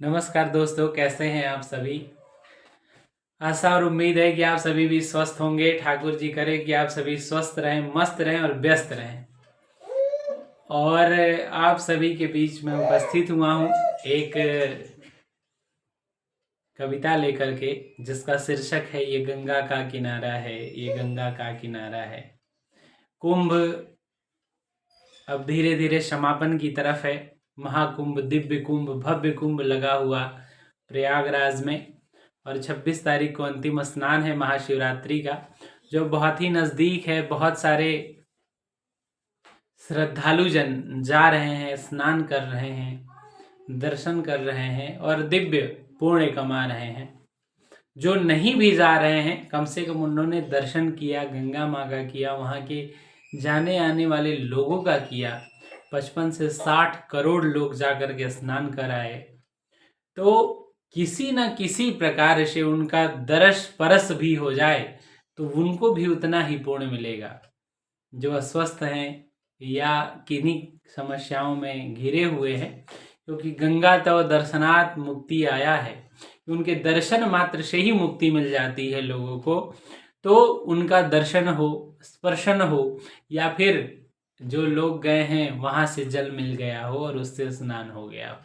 नमस्कार दोस्तों, कैसे हैं आप सभी। आशा और उम्मीद है कि आप सभी भी स्वस्थ होंगे। ठाकुर जी करे कि आप सभी स्वस्थ रहें, मस्त रहें और व्यस्त रहें। और आप सभी के बीच में उपस्थित हुआ हूँ एक कविता लेकर के, जिसका शीर्षक है ये गंगा का किनारा है, ये गंगा का किनारा है। कुंभ अब धीरे धीरे समापन की तरफ है। महाकुंभ, दिव्य कुंभ, भव्य कुंभ लगा हुआ प्रयागराज में, और 26 तारीख को अंतिम स्नान है महाशिवरात्रि का, जो बहुत ही नज़दीक है। बहुत सारे श्रद्धालु जन जा रहे हैं, स्नान कर रहे हैं, दर्शन कर रहे हैं और दिव्य पुण्य कमा रहे हैं। जो नहीं भी जा रहे हैं, कम से कम उन्होंने दर्शन किया, गंगा माँ का किया, वहाँ के जाने आने वाले लोगों का किया। 55 से 60 करोड़ लोग जाकर के स्नान कर आए, तो किसी न किसी प्रकार से उनका दरस परस भी हो जाए तो उनको भी उतना ही पुण्य मिलेगा। जो अस्वस्थ हैं या किन्हीं समस्याओं में घिरे हुए हैं, क्योंकि गंगा तव दर्शनात् मुक्ति आया है, उनके दर्शन मात्र से ही मुक्ति मिल जाती है लोगों को। तो उनका दर्शन हो, स्पर्शन हो, या फिर जो लोग गए हैं वहाँ से जल मिल गया हो और उससे स्नान हो गया हो।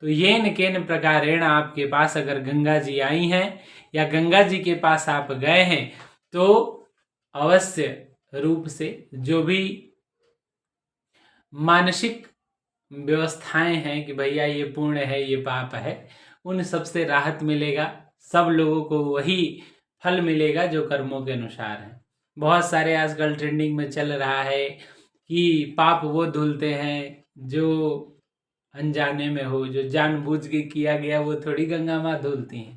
तो येन केन प्रकारेण आपके पास अगर गंगा जी आई हैं या गंगा जी के पास आप गए हैं, तो अवश्य रूप से जो भी मानसिक व्यवस्थाएं हैं कि भैया ये पुण्य है, ये पाप है, उन सब से राहत मिलेगा। सब लोगों को वही फल मिलेगा जो कर्मों के अनुसार है। बहुत सारे आजकल ट्रेंडिंग में चल रहा है कि पाप वो धुलते हैं जो अनजाने में हो, जो जानबूझ के किया गया वो थोड़ी गंगा माँ धुलती हैं।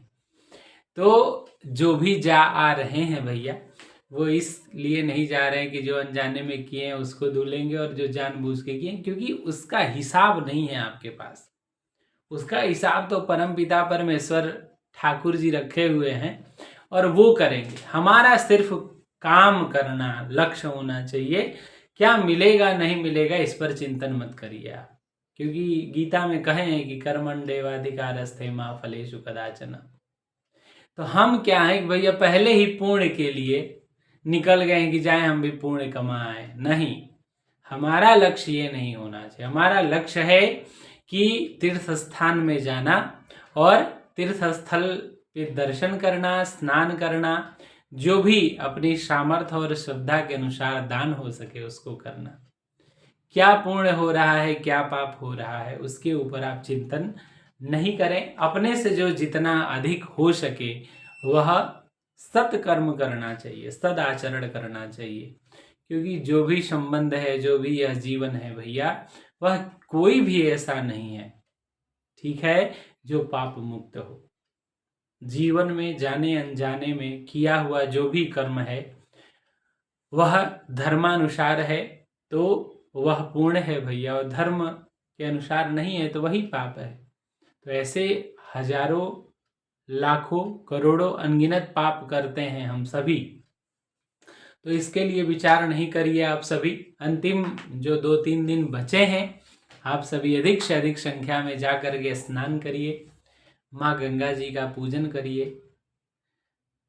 तो जो भी जा आ रहे हैं भैया, वो इसलिए नहीं जा रहे हैं कि जो अनजाने में किए हैं उसको धुलेंगे, और जो जानबूझ के किए, क्योंकि उसका हिसाब नहीं है आपके पास। उसका हिसाब तो परमपिता परमेश्वर ठाकुर जी रखे हुए हैं और वो करेंगे। हमारा सिर्फ काम करना लक्ष्य होना चाहिए। क्या मिलेगा नहीं मिलेगा इस पर चिंतन मत करिए आप, क्योंकि गीता में कहे हैं कि कर्मण्येवाधिकारस्ते मा फलेषु कदाचन। तो हम क्या है कि भैया पहले ही पुण्य के लिए निकल गए हैं कि जाए हम भी पुण्य कमाएं। नहीं, हमारा लक्ष्य ये नहीं होना चाहिए। हमारा लक्ष्य है कि तीर्थ स्थान में जाना और तीर्थ स्थल पे दर्शन करना, स्नान करना, जो भी अपनी सामर्थ्य और श्रद्धा के अनुसार दान हो सके उसको करना। क्या पुण्य हो रहा है, क्या पाप हो रहा है, उसके ऊपर आप चिंतन नहीं करें। अपने से जो जितना अधिक हो सके वह सत्कर्म करना चाहिए, सदाचरण करना चाहिए। क्योंकि जो भी संबंध है, जो भी यह जीवन है भैया, वह कोई भी ऐसा नहीं है, ठीक है, जो पाप मुक्त हो। जीवन में जाने अनजाने में किया हुआ जो भी कर्म है वह धर्मानुसार है तो वह पूर्ण है भैया, और धर्म के अनुसार नहीं है तो वही पाप है। तो ऐसे हजारों, लाखों, करोड़ों अनगिनत पाप करते हैं हम सभी। तो इसके लिए विचार नहीं करिए आप सभी। अंतिम जो 2-3 दिन बचे हैं, आप सभी अधिक से अधिक संख्या में जा कर के स्नान करिए, माँ गंगा जी का पूजन करिए,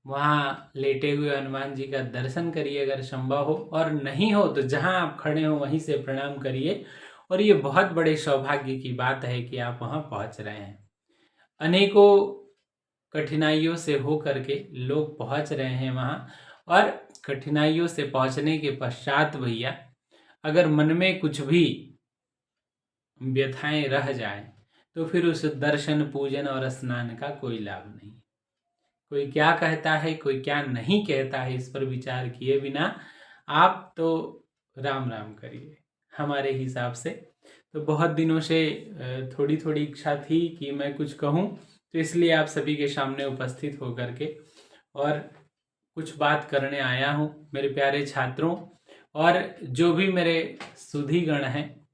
वहाँ लेटे हुए हनुमान जी का दर्शन करिए अगर संभव हो, और नहीं हो तो जहाँ आप खड़े हो वहीं से प्रणाम करिए। और ये बहुत बड़े सौभाग्य की बात है कि आप वहाँ पहुँच रहे हैं। अनेकों कठिनाइयों से हो करके लोग पहुँच रहे हैं वहाँ, और कठिनाइयों से पहुँचने के पश्चात भैया अगर मन में कुछ भी व्यथाएं रह जाए तो फिर उस दर्शन, पूजन और स्नान का कोई लाभ नहीं। कोई क्या कहता है, कोई क्या नहीं कहता है, इस पर विचार किए बिना आप तो राम राम करिए हमारे हिसाब से। तो बहुत दिनों से थोड़ी थोड़ी इच्छा थी कि मैं कुछ कहूँ, तो इसलिए आप सभी के सामने उपस्थित होकर के और कुछ बात करने आया हूँ। मेरे प्यारे छात्रों और जो भी मेरे सुधीगण हैं,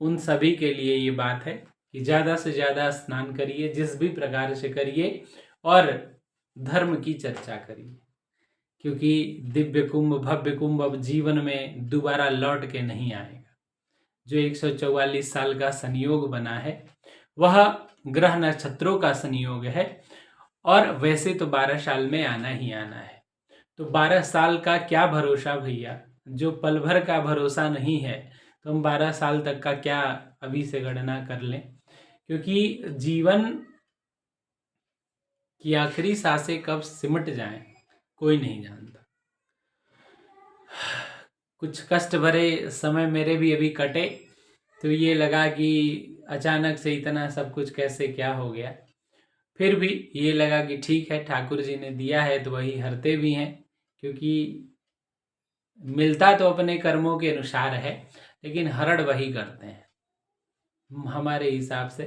उन सभी के लिए ये बात है कि ज़्यादा से ज़्यादा स्नान करिए, जिस भी प्रकार से करिए, और धर्म की चर्चा करिए। क्योंकि दिव्य कुंभ, भव्य कुंभ अब जीवन में दोबारा लौट के नहीं आएगा। जो 144 साल का संयोग बना है वह ग्रह नक्षत्रों का संयोग है, और वैसे तो 12 साल में आना ही आना है। तो 12 साल का क्या भरोसा भैया, जो पल भर का भरोसा नहीं है, तो हम 12 साल तक का क्या अभी से गणना कर लें, क्योंकि जीवन की आखिरी सांसें कब सिमट जाएं कोई नहीं जानता। कुछ कष्ट भरे समय मेरे भी अभी कटे, तो ये लगा कि अचानक से इतना सब कुछ कैसे क्या हो गया। फिर भी ये लगा कि ठीक है, ठाकुर जी ने दिया है तो वही हरते भी हैं, क्योंकि मिलता तो अपने कर्मों के अनुसार है, लेकिन हरण वही करते हैं हमारे हिसाब से।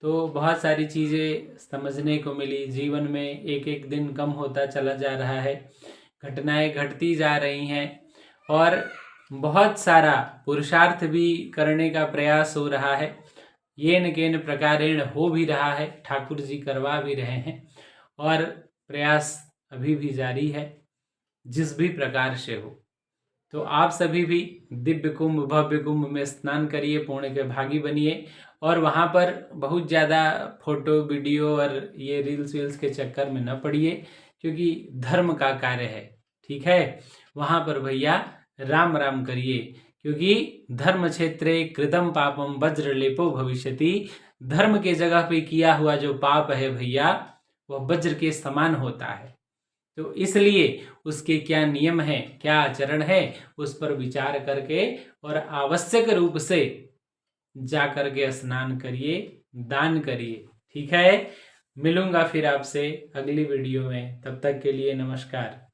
तो बहुत सारी चीज़ें समझने को मिली, जीवन में एक एक दिन कम होता चला जा रहा है, घटनाएं घटती जा रही हैं, और बहुत सारा पुरुषार्थ भी करने का प्रयास हो रहा है, ये न केन प्रकारेण हो भी रहा है, ठाकुर जी करवा भी रहे हैं, और प्रयास अभी भी जारी है जिस भी प्रकार से हो। तो आप सभी भी दिव्य कुंभ भव्य कुंभ में स्नान करिए, पुण्य के भागी बनिए, और वहाँ पर बहुत ज़्यादा फोटो वीडियो और ये रील्स वील्स के चक्कर में न पड़िए, क्योंकि धर्म का कार्य है, ठीक है। वहाँ पर भैया राम राम करिए, क्योंकि धर्म क्षेत्रे कृतम पापम वज्रलेपो भविष्यति। धर्म के जगह पे किया हुआ जो पाप है भैया, वह वज्र के समान होता है। तो इसलिए उसके क्या नियम है, क्या आचरण है, उस पर विचार करके और आवश्यक रूप से जा करके स्नान करिए, दान करिए, ठीक है। मिलूंगा फिर आपसे अगली वीडियो में, तब तक के लिए नमस्कार।